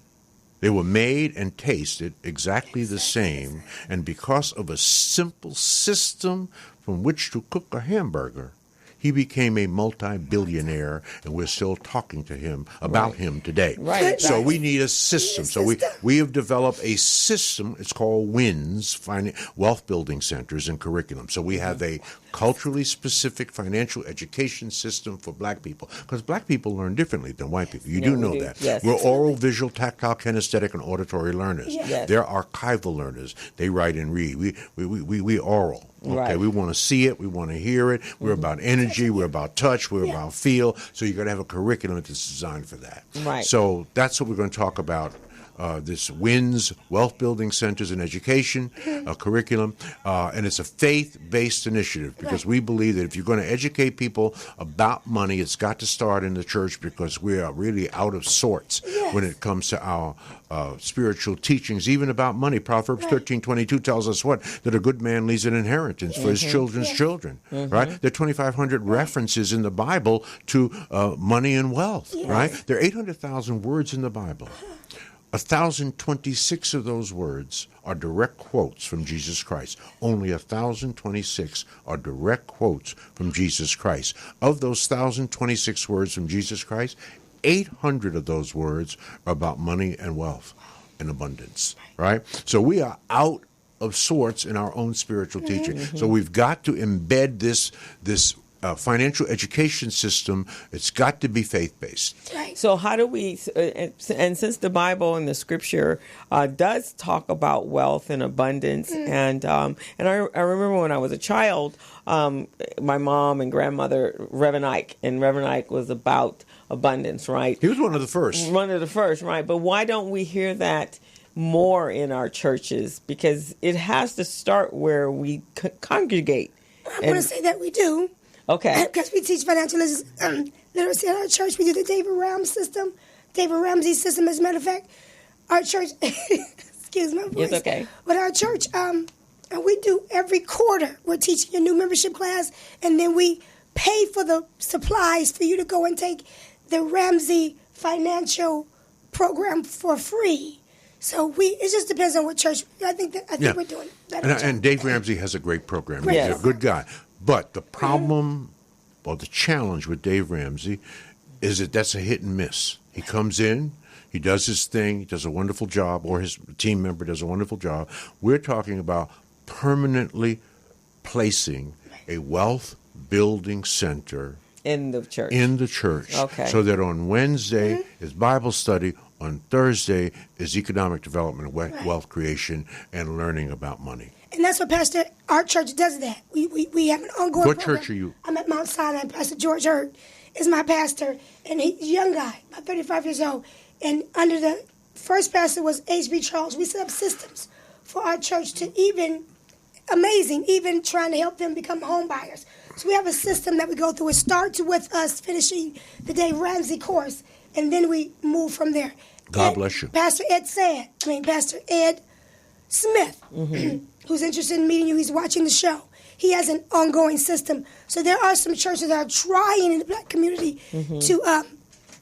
Speaker 3: they were made and tasted exactly the same, and because of a simple system from which to cook a hamburger, he became a multi-billionaire, and we're still talking to him about him today.
Speaker 1: Right.
Speaker 3: So we need a system. So we have developed a system. It's called WINS, Wealth Building Centers and Curriculum. So we have a culturally specific financial education system for black people, because black people learn differently than white people. You do know that.
Speaker 1: Yes.
Speaker 3: We're oral, visual, tactile, kinesthetic, and auditory learners.
Speaker 1: Yes.
Speaker 3: They're archival learners. They write and read. We oral. Okay,
Speaker 1: Right.
Speaker 3: we want to see it. We want to hear it. We're about energy. We're about touch. We're about feel. So you got to have a curriculum that's designed for that.
Speaker 1: Right.
Speaker 3: So that's what we're going to talk about. This WINS, Wealth Building Centers and Education curriculum, and it's a faith-based initiative, because we believe that if you're going to educate people about money, it's got to start in the church, because we are really out of sorts when it comes to our spiritual teachings, even about money. Proverbs 13:22 tells us what? That a good man leaves an inheritance for his children's children, right? There are 2,500 references in the Bible to money and wealth, right? There are 800,000 words in the Bible. 1,026 of those words are direct quotes from Jesus Christ. Only 1,026 are direct quotes from Jesus Christ. Of those 1,026 words from Jesus Christ, 800 of those words are about money and wealth and abundance, right? So we are out of sorts in our own spiritual teaching. So we've got to embed this financial education system. It's got to be faith-based.
Speaker 2: Right.
Speaker 1: So how do we, and since the Bible and the Scripture does talk about wealth and abundance, and I remember when I was a child, my mom and grandmother, Reverend Ike was about abundance, right?
Speaker 3: He was one of the first.
Speaker 1: One of the first, right? But why don't we hear that more in our churches? Because it has to start where we congregate.
Speaker 2: I want to say that we do.
Speaker 1: Okay.
Speaker 2: Because we teach financial literacy at our church. We do the David Ramsey system. As a matter of fact, our church, excuse my voice.
Speaker 1: It's okay.
Speaker 2: But our church, and we do every quarter, we're teaching a new membership class, and then we pay for the supplies for you to go and take the Ramsey financial program for free. So it just depends on what church. I think we're doing that.
Speaker 3: And Dave Ramsey has a great program.
Speaker 2: Yes.
Speaker 3: He's a good guy. But the problem or the challenge with Dave Ramsey is that that's a hit and miss. He comes in, he does his thing, he does a wonderful job, or his team member does a wonderful job. We're talking about permanently placing a wealth building center
Speaker 1: In the church.
Speaker 2: Okay.
Speaker 3: So that on Wednesday is Bible study, on Thursday is economic development, wealth creation, and learning about money.
Speaker 2: And that's what our church does that. We have an ongoing
Speaker 3: What
Speaker 2: program.
Speaker 3: church are you?
Speaker 2: I'm at Mount Sinai. Pastor George Hurd is my pastor, and he's a young guy, about 35 years old. And under the first pastor was H.B. Charles. We set up systems for our church to even trying to help them become home buyers. So we have a system that we go through. It starts with us finishing the Dave Ramsey course, and then we move from there.
Speaker 3: God bless you.
Speaker 2: Pastor Ed Smith, who's interested in meeting you, he's watching the show. He has an ongoing system. So there are some churches that are trying in the black community to,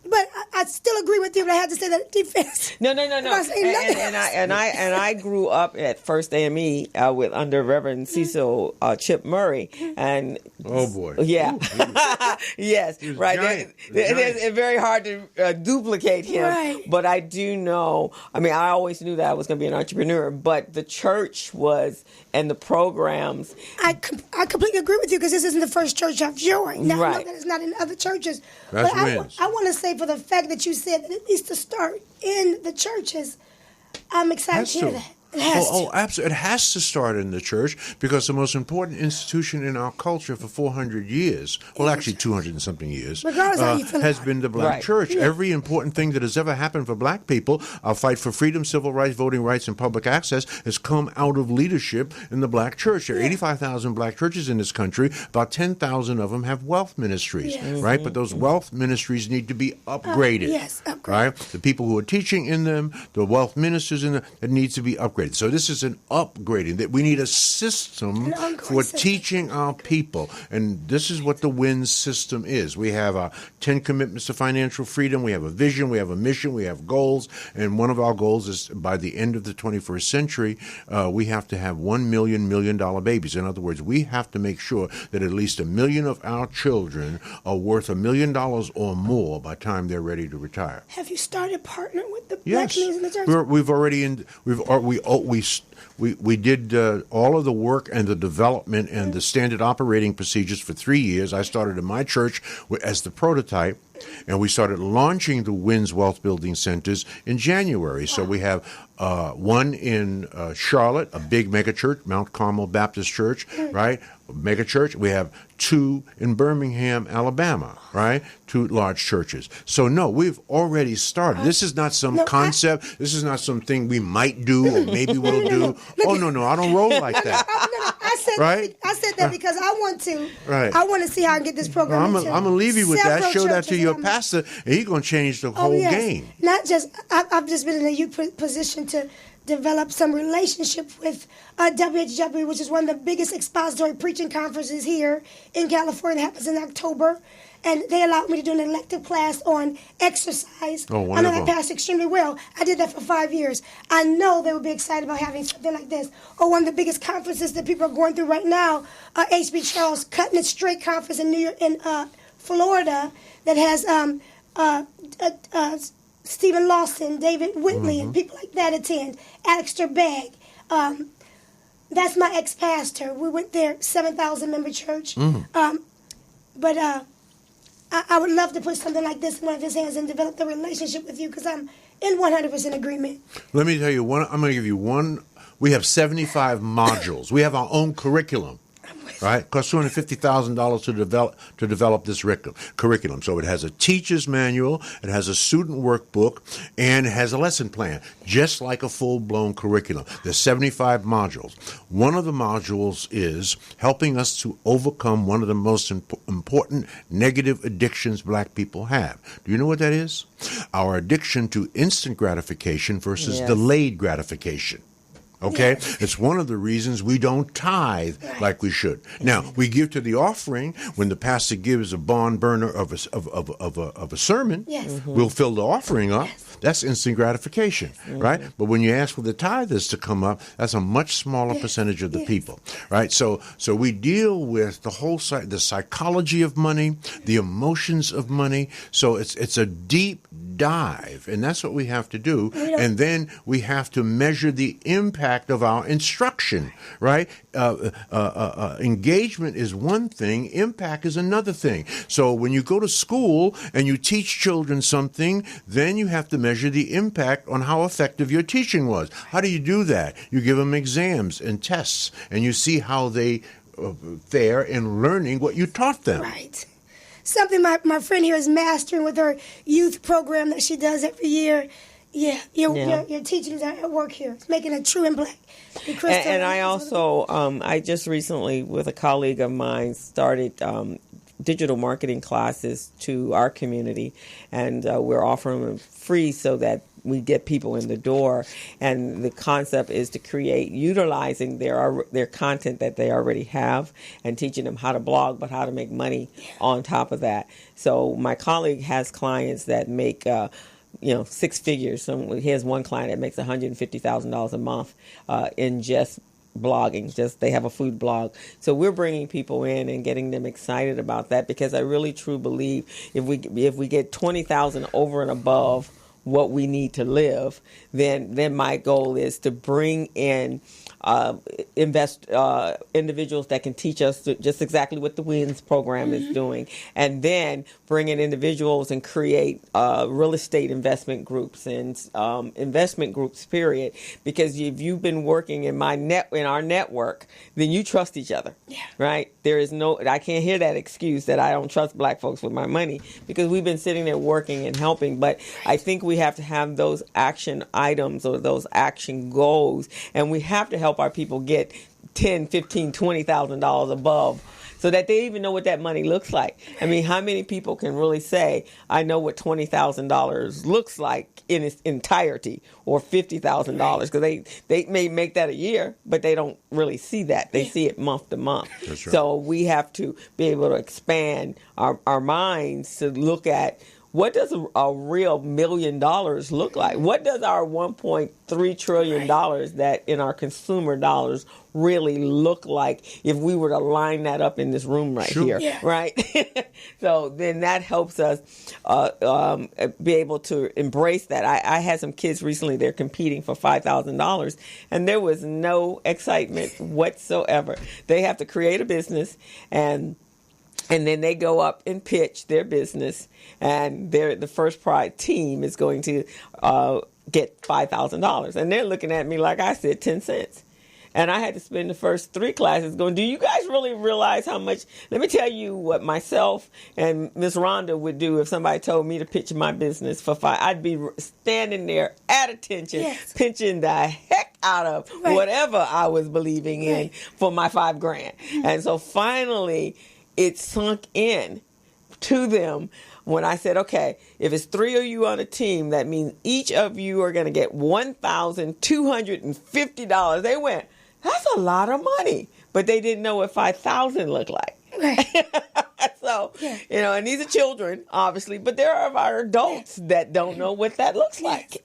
Speaker 2: but I still agree with you, but I had to say that defense.
Speaker 1: No. And I grew up at First AME under Reverend Cecil Chip Murray, and
Speaker 3: oh boy,
Speaker 1: yeah, yes, right.
Speaker 3: Giant.
Speaker 1: It's very hard to duplicate him,
Speaker 2: Right.
Speaker 1: but I do know. I mean, I always knew that I was going to be an entrepreneur, but the church was, and the programs.
Speaker 2: I completely agree with you, because this isn't the first church I've joined. Now, I know
Speaker 1: Right.
Speaker 2: that it's not in other churches.
Speaker 3: That's
Speaker 2: but
Speaker 3: wins.
Speaker 2: I want to say, for the fact that you said that it needs to start in the churches, I'm excited to hear that. It has to.
Speaker 3: Absolutely. It has to start in the church, because the most important institution in our culture for 400 years, well, actually 200 and something years,
Speaker 2: Regardless of how you feel
Speaker 3: has
Speaker 2: about
Speaker 3: been the black
Speaker 1: Right.
Speaker 3: church.
Speaker 2: Yeah.
Speaker 3: Every important thing that has ever happened for black people, our fight for freedom, civil rights, voting rights, and public access, has come out of leadership in the black church. There are 85,000 black churches in this country. About 10,000 of them have wealth ministries,
Speaker 2: Yes.
Speaker 3: right? But those wealth ministries need to be upgraded.
Speaker 2: Yes, upgraded.
Speaker 3: Right? The people who are teaching in them, the wealth ministers in them, it needs to be upgraded. upgraded. So this is an upgrading, that we need a system for teaching our people. And this is what the WINS system is. We have 10 commitments to financial freedom. We have a vision. We have a mission. We have goals. And one of our goals is by the end of the 21st century, we have to have 1 million $1 million babies. In other words, we have to make sure that at least 1 million of our children are worth $1 million or more by the time they're ready to retire.
Speaker 2: Have you started partnering with the black communities in the church?
Speaker 3: We did all of the work and the development and the standard operating procedures for 3 years. I started in my church as the prototype, and we started launching the WINS Wealth Building Centers in January. Wow. So we have one in Charlotte, a big megachurch, Mount Carmel Baptist Church, right? Megachurch. We have 2 in Birmingham, Alabama, right? 2 large churches. So no, we've already started. This is not some concept. This is not something we might do or maybe we'll do. No, I don't roll like that.
Speaker 2: I said that because I want to.
Speaker 3: Right.
Speaker 2: I want to see how I can get this program.
Speaker 3: I'm gonna leave you with that. Show that to your pastor, and he's gonna change the whole game.
Speaker 2: Not just. I've just been in a youth position to develop some relationship with WHW, which is one of the biggest expository preaching conferences here in California. It happens in October. And they allowed me to do an elective class on exercise.
Speaker 3: Oh, wonderful.
Speaker 2: I know that passed extremely well. I did that for 5 years. I know they would be excited about having something like this. Or one of the biggest conferences that people are going through right now, H.B. Charles Cutting It Straight Conference in Florida that has Stephen Lawson, David Whitley, and people like that attend. Alistair Begg. That's my ex-pastor. We went there, 7,000-member church. But I would love to put something like this in one of his hands and develop the relationship with you, because I'm in 100% agreement.
Speaker 3: Let me tell you one. I'm going to give you one. We have 75 modules. We have our own curriculum. Right, it costs $250,000 to develop this curriculum. So it has a teacher's manual, it has a student workbook, and it has a lesson plan, just like a full-blown curriculum. There's 75 modules. One of the modules is helping us to overcome one of the most important negative addictions black people have. Do you know what that is? Our addiction to instant gratification versus delayed gratification. Okay? Yes. It's one of the reasons we don't tithe like we should. Now, we give to the offering when the pastor gives a barn burner of a sermon. Yes. We'll fill the offering up. Yes. That's instant gratification, right? But when you ask for the tithers to come up, that's a much smaller percentage of the people, right? So we deal with the whole the psychology of money, the emotions of money. So it's a deep dive, and that's what we have to do. And then we have to measure the impact of our instruction, right? Engagement is one thing, impact is another thing. So when you go to school and you teach children something, then you have to measure the impact on how effective your teaching was. How do you do that? You give them exams and tests, and you see how they fare in learning what you taught them.
Speaker 2: Right. Something my friend here is mastering with her youth program that she does every year. Yeah, your teachings are at work here. It's making a true impact.
Speaker 1: And I also, I just recently, with a colleague of mine, started digital marketing classes to our community, and we're offering them free so that we get people in the door. And the concept is to create, utilizing their content that they already have and teaching them how to blog, but how to make money on top of that. So my colleague has clients that make 6 figures. He has one client that makes $150,000 a month in just blogging. They have a food blog. So we're bringing people in and getting them excited about that, because I really truly believe if we get 20,000 over and above what we need to live, then my goal is to bring in individuals that can teach us just exactly what the WINS program is doing, and then bring in individuals and create real estate investment groups and investment groups, period. Because if you've been working in our network, then you trust each other, right? There is I can't hear that excuse that I don't trust black folks with my money, because we've been sitting there working and helping. But I think we have to have those action items or those action goals, and we have to help our people get $10,000, $15,000, $20,000 above, so that they even know what that money looks like. I mean, how many people can really say, I know what $20,000 looks like in its entirety, or $50,000, because they may make that a year, but they don't really see that. They see it month to month.
Speaker 3: That's right.
Speaker 1: So we have to be able to expand our minds to look at, what does a real $1 million look like? What does our $1.3 trillion that in our consumer dollars really look like if we were to line that up in this room right here, right? So then that helps us be able to embrace that. I had some kids recently, they're competing for $5,000, and there was no excitement whatsoever. They have to create a business, and then they go up and pitch their business, and the first prize team is going to get $5,000. And they're looking at me like I said 10 cents. And I had to spend the first 3 classes going, do you guys really realize how much? Let me tell you what myself and Miss Rhonda would do if somebody told me to pitch my business for $5. I'd be standing there at attention, pitching the heck out of whatever I was believing in for my $5,000. And so finally, it sunk in to them when I said, okay, if it's 3 of you on a team, that means each of you are going to get $1,250. They went, that's a lot of money. But they didn't know what 5,000 looked like. Right. So, and these are children, obviously, but there are our adults that don't know what that looks like.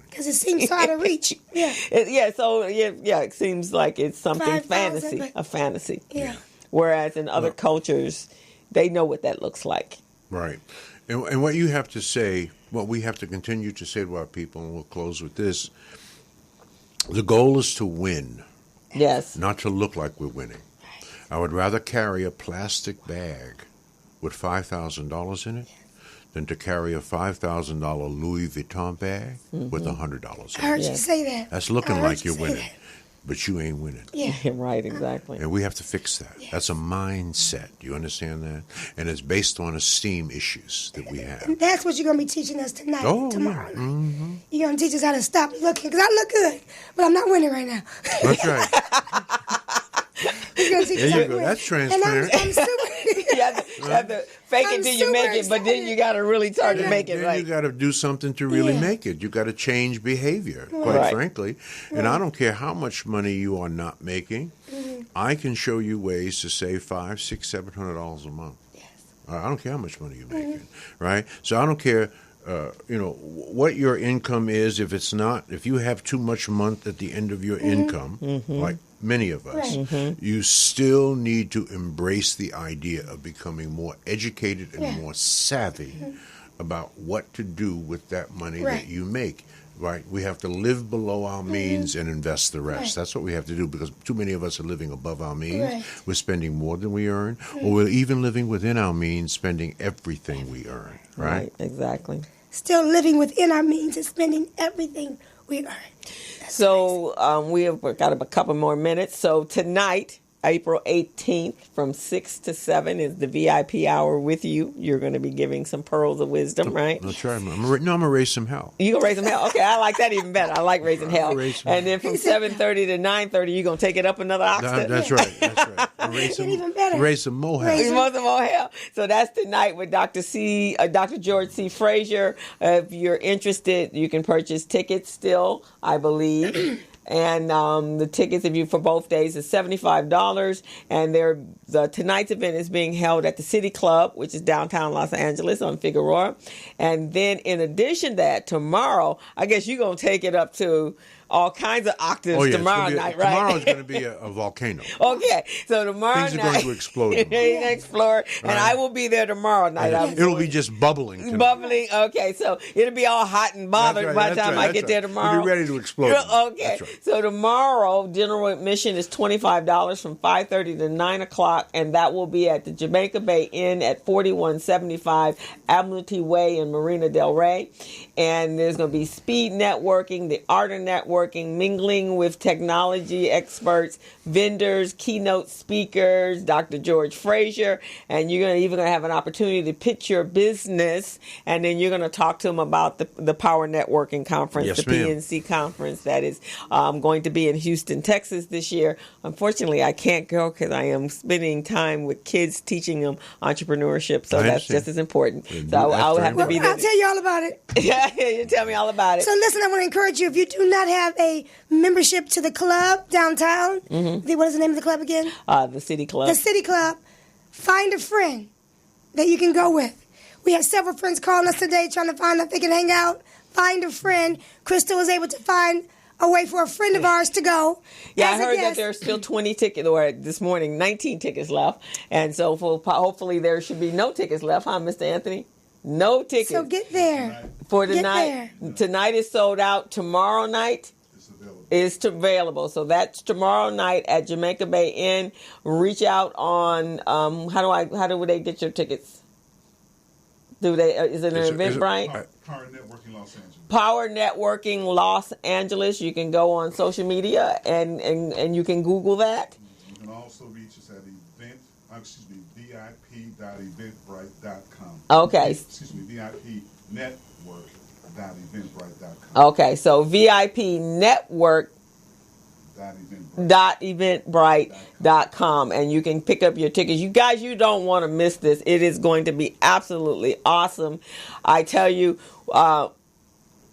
Speaker 2: Because it seems hard to reach.
Speaker 1: It seems like it's something
Speaker 2: 5,000,
Speaker 1: a fantasy.
Speaker 2: Yeah.
Speaker 1: Whereas in other cultures, they know what that looks like.
Speaker 3: Right. And what you have to say, what we have to continue to say to our people, and we'll close with this, the goal is to win.
Speaker 1: Yes.
Speaker 3: Not to look like we're winning. I would rather carry a plastic bag with $5,000 in it than to carry a $5,000 Louis Vuitton bag with $100 in it.
Speaker 2: I heard you say that.
Speaker 3: That's looking like you're winning. But you ain't winning.
Speaker 1: Yeah, right, exactly.
Speaker 3: And we have to fix that.
Speaker 2: Yes.
Speaker 3: That's a mindset. You understand that? And it's based on esteem issues that we have.
Speaker 2: And that's what you're going to be teaching us tonight, tomorrow night.
Speaker 3: Mm-hmm.
Speaker 2: You're going to teach us how to stop looking, because I look good, but I'm not winning right now.
Speaker 3: That's right.
Speaker 2: You're going to teach us how to win.
Speaker 3: That's transparent.
Speaker 2: And I'm super.
Speaker 1: You have to fake it till you make it, but then you got to really start to make it right.
Speaker 3: You got to do something to really make it. You got to change behavior, quite frankly. And I don't care how much money you are not making. I can show you ways to save $500, $600, $700 a month.
Speaker 2: Yes.
Speaker 3: I don't care how much money you're making, right? So I don't care, what your income is. If you have too much month at the end of your income, like many of us, you still need to embrace the idea of becoming more educated and more savvy about what to do with that money that you make. Right, we have to live below our means and invest the rest. That's what we have to do, because too many of us are living above our means. We're spending more than we earn, or we're even living within our means, spending everything we earn. Right,
Speaker 1: exactly.
Speaker 2: Still living within our means and spending everything we earn.
Speaker 1: So we have got a couple more minutes. So tonight, April 18th, from 6 to 7 is the VIP hour with you. You're going to be giving some pearls of wisdom, right?
Speaker 3: That's right. I'm going to raise some hell.
Speaker 1: You going to raise some hell? Okay, I like that even better. I like raising hell. And then from 7:30 to 9:30, you're going to take it up another octave.
Speaker 3: That's right. That's right.
Speaker 2: Even better.
Speaker 3: Raise some more hell.
Speaker 1: Raise some more hell. So that's tonight with Dr. George C. Fraser. If you're interested, you can purchase tickets still, I believe. And the tickets, if you for both days, is $75. And tonight's event is being held at the City Club, which is downtown Los Angeles on Figueroa. And then, in addition to that, tomorrow, I guess you're gonna take it up to all kinds of octaves tomorrow night, right?
Speaker 3: Tomorrow's going to be a volcano.
Speaker 1: Okay, so tomorrow night.
Speaker 3: Things are going to explode.
Speaker 1: Explode. And I will be there tomorrow night.
Speaker 3: It'll be just bubbling tonight.
Speaker 1: Bubbling, okay. So it'll be all hot and bothered by the time I get there tomorrow.
Speaker 3: We'll be ready to explode.
Speaker 1: Okay, so tomorrow, general admission is $25 from 5:30 to 9 o'clock, and that will be at the Jamaica Bay Inn at 4175 Admiralty Way in Marina Del Rey. And there's going to be speed networking, the art of networking, networking, mingling with technology experts, vendors, keynote speakers, Dr. George Fraser, and you're even going to have an opportunity to pitch your business, and then you're going to talk to them about the Power Networking Conference,
Speaker 3: Yes,
Speaker 1: the
Speaker 3: ma'am.
Speaker 1: PNC Conference that is going to be in Houston, Texas this year. Unfortunately, I can't go because I am spending time with kids teaching them entrepreneurship, so
Speaker 3: I
Speaker 1: that's
Speaker 3: understand.
Speaker 1: just as important.
Speaker 3: That's
Speaker 1: So I'll
Speaker 3: very
Speaker 1: have to be there.
Speaker 2: I'll tell you all about it.
Speaker 1: Yeah, you tell me all about it.
Speaker 2: So listen, I want to encourage you, if you do not have a membership to the club downtown, what is the name of the club again?
Speaker 1: The City Club.
Speaker 2: The City Club. Find a friend that you can go with. We have several friends calling us today trying to find out if they can hang out. Find a friend. Crystal was able to find a way for a friend of ours to go.
Speaker 1: Yeah, I
Speaker 2: as a
Speaker 1: heard that
Speaker 2: guest.
Speaker 1: there are still 20 tickets, or this morning, 19 tickets left. And so hopefully there should be no tickets left, huh, Mr. Anthony? No tickets.
Speaker 2: So get there.
Speaker 1: For
Speaker 2: Get
Speaker 1: tonight. Tonight is sold out. Tomorrow night is available. So that's tomorrow night at Jamaica Bay Inn. Reach out on how do they get your tickets? Do they is it an Eventbrite?
Speaker 4: Power Networking Los Angeles.
Speaker 1: Power Networking Los Angeles. You can go on social media and you can Google that.
Speaker 4: You can also reach us at vip.eventbrite.com.
Speaker 1: Okay.
Speaker 4: vipnetwork.eventbrite.com.
Speaker 1: Okay, so VIP Network .eventbrite.com, and you can pick up your tickets. You guys, you don't want to miss this. It is going to be absolutely awesome. I tell you,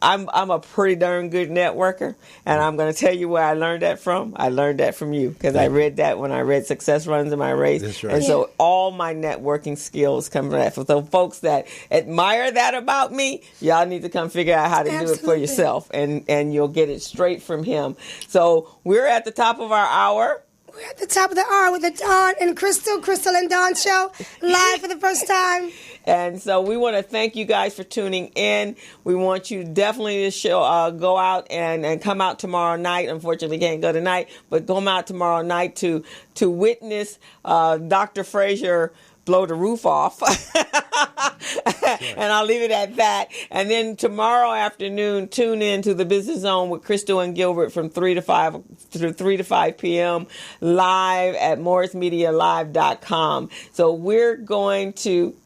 Speaker 1: I'm a pretty darn good networker, and I'm going to tell you where I learned that from. I learned that from you because I read that when I read Success Runs in My Race.
Speaker 3: That's right.
Speaker 1: And so all my networking skills come from that. So folks that admire that about me, y'all need to come figure out how to do it for
Speaker 2: Absolutely.
Speaker 1: yourself, and you'll get it straight from him. So we're at the top of our hour.
Speaker 2: We're at the top of the hour with the Dawn and Crystal and Dawn show, live for the first time.
Speaker 1: And so we want to thank you guys for tuning in. We want you definitely to go out and come out tomorrow night. Unfortunately, can't go tonight, but come out tomorrow night to witness Dr. Fraser blow the roof off. And I'll leave it at that. And then tomorrow afternoon, tune in to the Business Zone with Crystal and Gilbert from 3 to 5 p.m. live at morrismedialive.com. So we're going to...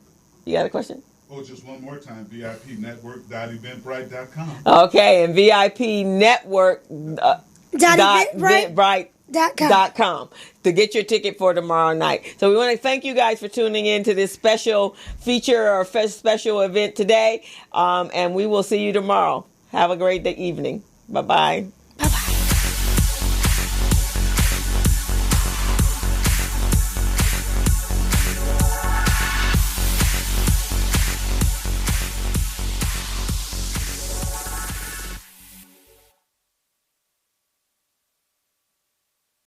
Speaker 1: You got a question?
Speaker 4: Oh, just one more time, vipnetwork.eventbrite.com.
Speaker 1: Okay, and VIP Network .eventbrite.com to get your ticket for tomorrow night. So we want to thank you guys for tuning in to this special feature or special event today, and we will see you tomorrow. Have a great evening. Bye-bye.